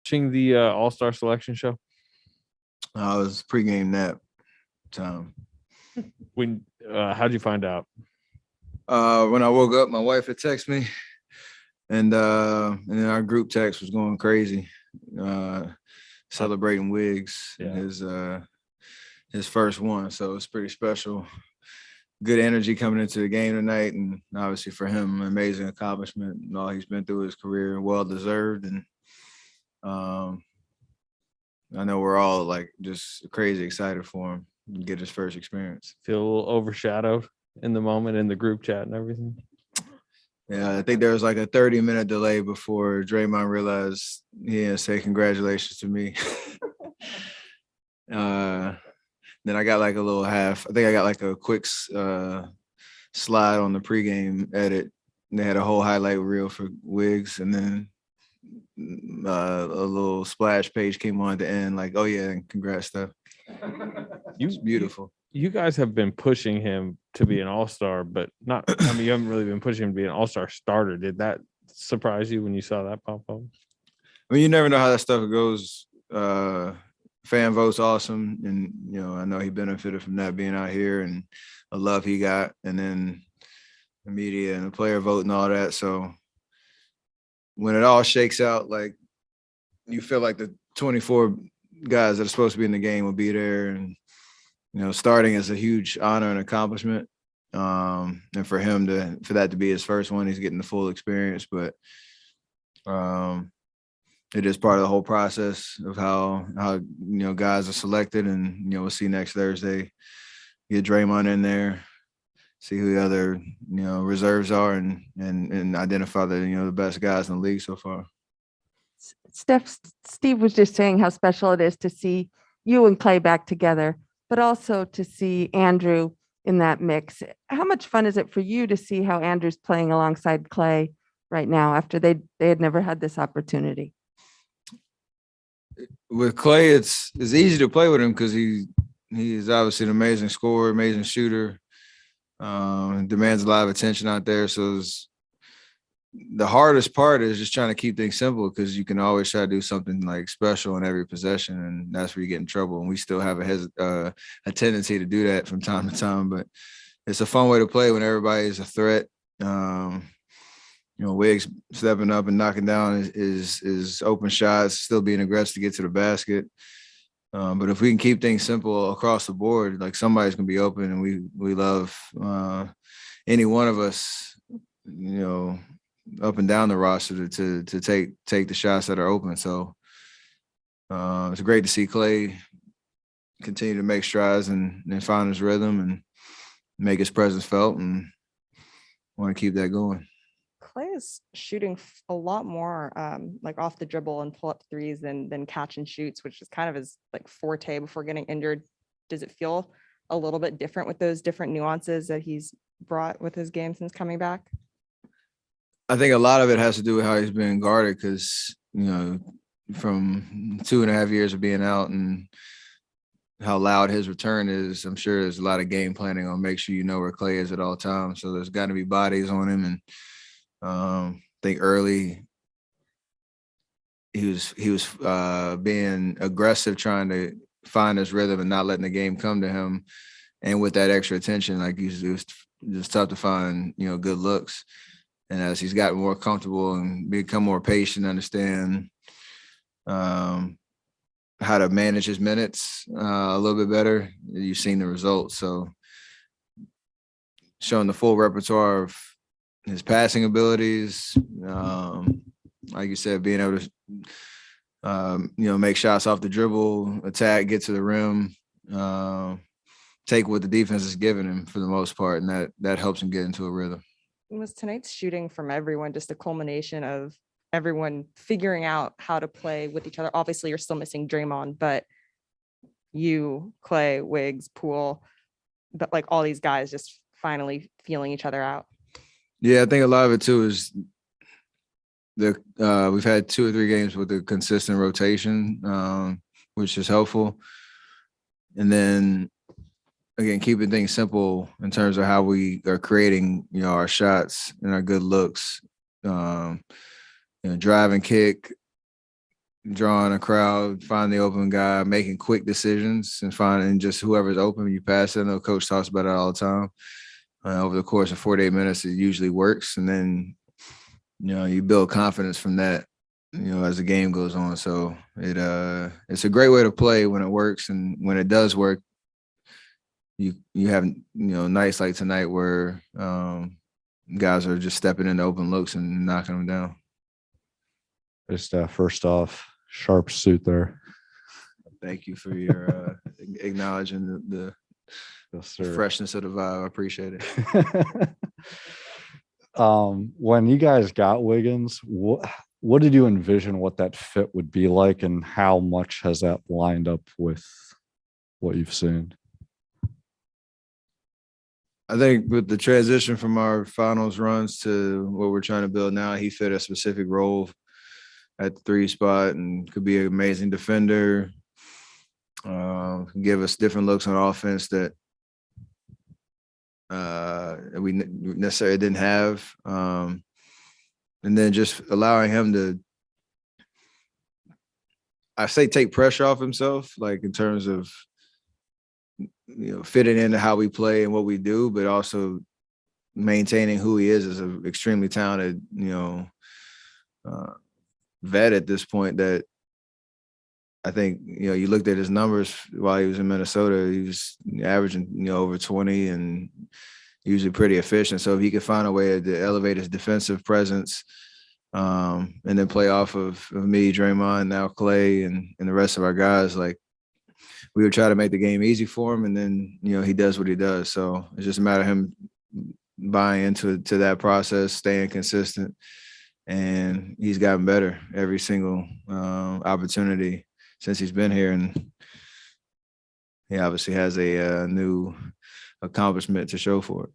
Watching the All-Star selection show? I was pregame nap time. When how'd you find out? When I woke up, my wife had texted me, and then our group text was going crazy, celebrating Wiggs Yeah. his first one. So it's pretty special. Good energy coming into the game tonight, and obviously for him, amazing accomplishment and all he's been through his career, well deserved. And I know we're all like just crazy excited for him to get his first experience. Feel a little overshadowed in the moment in the group chat and everything. Yeah, I think there was like a 30-minute delay before Draymond realized he didn't say congratulations to me. Then I got like a little half. I think I got like a quick slide on the pregame edit. They had a whole highlight reel for Wiggs, and then a little splash page came on at the end, like, "Oh yeah, and congrats, Steph." It's beautiful. You guys have been pushing him to be an all-star, but not. I mean, you haven't really been pushing him to be an all-star starter. Did that surprise you when you saw that pop up? I mean, you never know how that stuff goes. Fan vote's awesome, and I know he benefited from that being out here and the love he got, and then the media and the player vote and all that. So when it all shakes out, like you feel like the 24 guys that are supposed to be in the game will be there, and starting is a huge honor and accomplishment. And for him for that to be his first one, he's getting the full experience, but it is part of the whole process of how guys are selected, and we'll see next Thursday. Get Draymond in there, see who the other reserves are, and identify the best guys in the league so far. Steve was just saying how special it is to see you and Clay back together, but also to see Andrew in that mix. How much fun is it for you to see how Andrew's playing alongside Clay right now after they had never had this opportunity? With Clay, it's easy to play with him because he is obviously an amazing scorer, amazing shooter, demands a lot of attention out there. So the hardest part is just trying to keep things simple, because you can always try to do something like special in every possession, and that's where you get in trouble. And we still have a tendency to do that from time to time, but it's a fun way to play when everybody is a threat. Wiggs stepping up and knocking down is open shots, still being aggressive to get to the basket. But if we can keep things simple across the board, like somebody's gonna be open, and we love any one of us, up and down the roster to take the shots that are open. So it's great to see Clay continue to make strides and find his rhythm and make his presence felt, and want to keep that going. Clay is shooting a lot more like off the dribble and pull up threes than catch and shoots, which is kind of his like forte before getting injured. Does it feel a little bit different with those different nuances that he's brought with his game since coming back? I think a lot of it has to do with how he's been guarded, because, from 2.5 years of being out and how loud his return is, I'm sure there's a lot of game planning on make sure you know where Clay is at all times. So there's got to be bodies on him, and I think early he was being aggressive, trying to find his rhythm and not letting the game come to him. And with that extra attention, like it was just tough to find, good looks. And as he's gotten more comfortable and become more patient, understand how to manage his minutes a little bit better, you've seen the results. So showing the full repertoire of his passing abilities, like you said, being able to, make shots off the dribble, attack, get to the rim, take what the defense is giving him for the most part, and that helps him get into a rhythm. Was tonight's shooting from everyone just a culmination of everyone figuring out how to play with each other? Obviously, you're still missing Draymond, but you, Clay, Wiggs, Poole, but like all these guys just finally feeling each other out. Yeah, I think a lot of it too is we've had 2 or 3 games with a consistent rotation, which is helpful. And then again, keeping things simple in terms of how we are creating, our shots and our good looks, drive and kick, drawing a crowd, finding the open guy, making quick decisions, and finding just whoever's open, you pass it. I know Coach talks about it all the time. Over the course of 48 minutes, it usually works. And then, you build confidence from that, as the game goes on. So it's a great way to play when it works. And when it does work, you have, nights like tonight where guys are just stepping into open looks and knocking them down. Just first off, sharp suit there. Thank you for your acknowledging the Yes, sir. freshness of the vibe. I appreciate it. When you guys got Wiggins, what did you envision what that fit would be like, and how much has that lined up with what you've seen? I think with the transition from our finals runs to what we're trying to build now, he fit a specific role at the 3 spot and could be an amazing defender. Give us different looks on offense that we necessarily didn't have. And then just allowing him to, I say, take pressure off himself, like in terms of, fitting into how we play and what we do, but also maintaining who he is as an extremely talented, vet at this point. That I think, you looked at his numbers while he was in Minnesota, he was averaging, over 20 and usually pretty efficient. So if he could find a way to elevate his defensive presence, and then play off of me, Draymond, now Clay, and the rest of our guys, like, we would try to make the game easy for him, and then, he does what he does. So it's just a matter of him buying into that process, staying consistent, and he's gotten better every single opportunity since he's been here. And he obviously has a new accomplishment to show for it.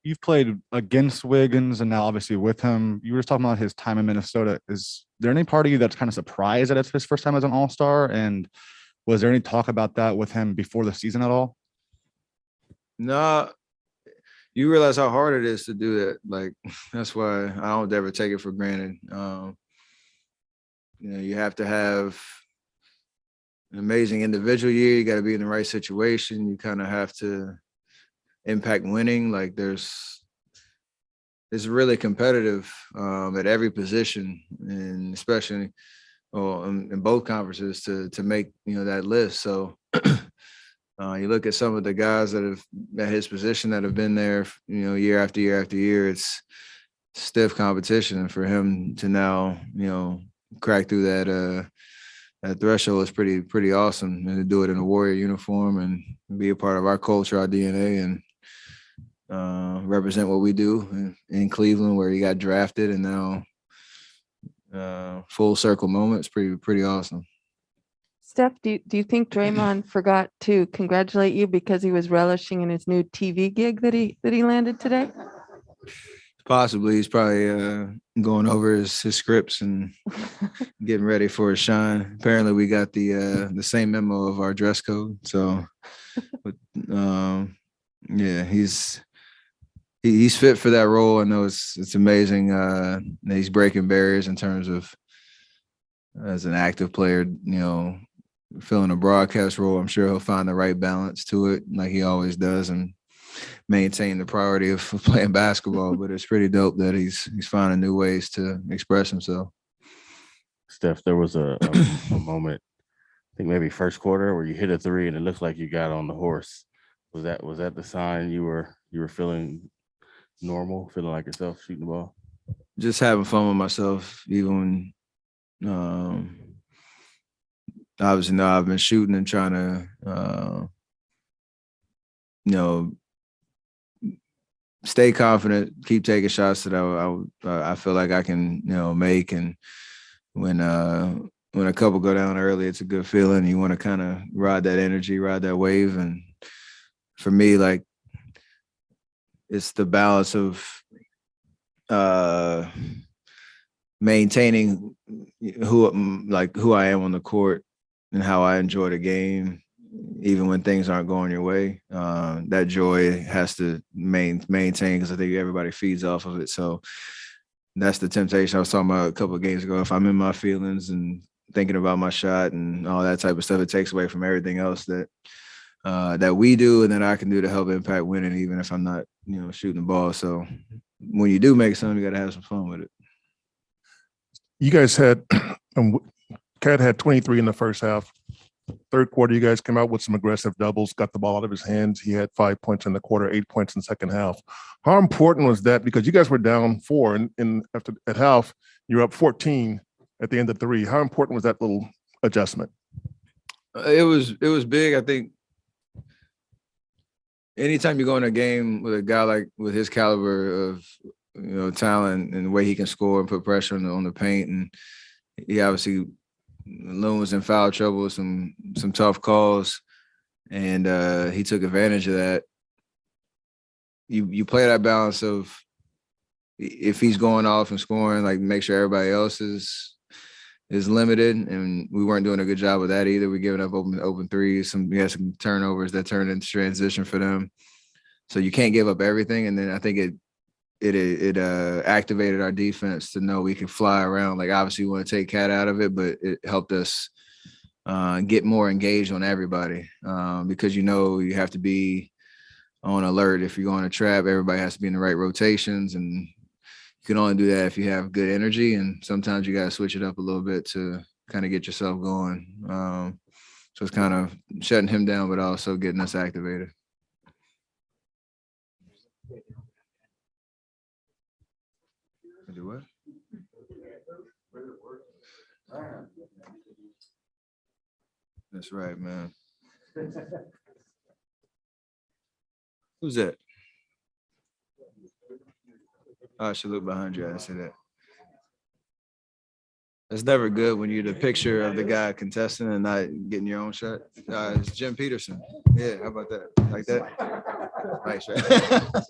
You've played against Wiggins and now obviously with him. You were just talking about his time in Minnesota. Is there any part of you that's kind of surprised that it's his first time as an All-Star? And was there any talk about that with him before the season at all? No, you realize how hard it is to do that. Like, that's why I don't ever take it for granted. You have to have an amazing individual year. You got to be in the right situation. You kind of have to impact winning. Like, it's really competitive at every position, and especially in both conferences to make, that list. So you look at some of the guys that have at his position that have been there, year after year after year. It's stiff competition, and for him to now, crack through that threshold is pretty awesome, and to do it in a Warrior uniform and be a part of our culture, our DNA, and represent what we do in Cleveland, where he got drafted, and now full circle moment. It's pretty awesome. Steph, do you think Draymond forgot to congratulate you because he was relishing in his new TV gig that he landed today? Possibly. He's probably going over his scripts and getting ready for his shine. Apparently we got the same memo of our dress code. So yeah, he's fit for that role. I know it's amazing that he's breaking barriers in terms of, as an active player, filling a broadcast role. I'm sure he'll find the right balance to it, like he always does, and maintain the priority of playing basketball. But it's pretty dope that he's finding new ways to express himself. Steph, there was a moment, I think maybe first quarter, where you hit a 3 and it looked like you got on the horse. Was that the sign you were feeling normal, feeling like yourself shooting the ball? Just having fun with myself, even when obviously now I've been shooting and trying to stay confident, keep taking shots that I feel like I can make. And when a couple go down early, it's a good feeling. You want to kind of ride that energy, ride that wave. And for me, like, it's the balance of maintaining who I am on the court and how I enjoy the game, even when things aren't going your way. That joy has to maintain, because I think everybody feeds off of it. So that's the temptation I was talking about a couple of games ago. If I'm in my feelings and thinking about my shot and all that type of stuff. It takes away from everything else that we do and that I can do to help impact winning, even if I'm not, shooting the ball. So when you do make something, you got to have some fun with it. You guys had Cat had 23 in the first half. Third quarter, you guys came out with some aggressive doubles, got the ball out of his hands. He had 5 points in the quarter, 8 points in the second half. How important was that? Because you guys were down 4 and after at half, you're up 14 at the end of 3. How important was that little adjustment? It was big. I think anytime you go in a game with a guy like with his caliber of talent and the way he can score and put pressure on the paint, and he obviously was in foul trouble, some tough calls, and he took advantage of that. You play that balance of if he's going off and scoring, like make sure everybody else is limited, and we weren't doing a good job of that either. We giving up open threes. We had some turnovers that turned into transition for them. So you can't give up everything, and then I think it activated our defense to know we can fly around. Like obviously we want to take Cat out of it, but it helped us get more engaged on everybody because you have to be on alert. If you're going to trap, everybody has to be in the right rotations, and you can only do that if you have good energy. And sometimes you got to switch it up a little bit to kind of get yourself going. So it's kind of shutting him down, but also getting us activated. Do what? That's right, man. Who's that? Oh, I should look behind you. I see that. It's never good when you're the picture of the guy contesting and not getting your own shot. It's Jim Peterson. Yeah, how about that? Like that? Nice, right?